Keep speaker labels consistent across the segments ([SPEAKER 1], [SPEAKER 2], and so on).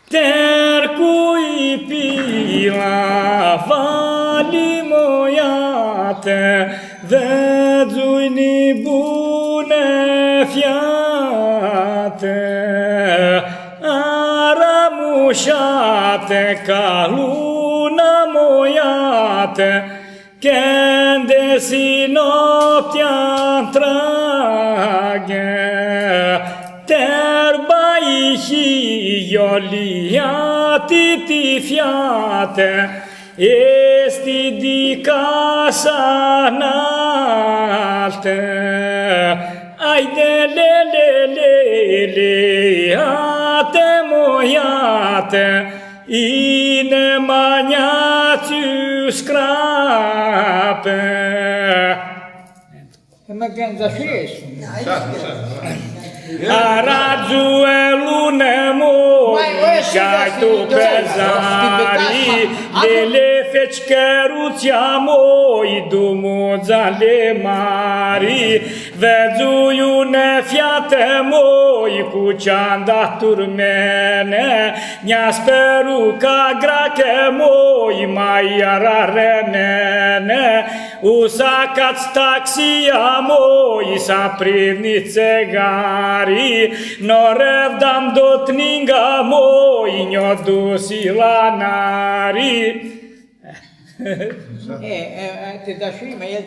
[SPEAKER 1] Tercui pila vali moiate, vedzui ni bune fiate, aramușate ca luna moiate, când si noaptea trage, terbai ioliati ti fiate, esti di casa nalte, ai de le ate moiate, ine maniatiu scrape.
[SPEAKER 2] Ma che da sceso?
[SPEAKER 1] Aradzu e lune moi, ca tu pesari, le feci căruția moi, dumuzale mari, vedzu iune fiate moi, cu ceandaturi mene, ne-a speru ca grache moi, mai arare nene, usacați taxia moi, sa privnice gari, no revdam dotninga moi, njo dusi la nari.
[SPEAKER 2] Te da și mai e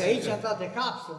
[SPEAKER 2] aici toate capsul.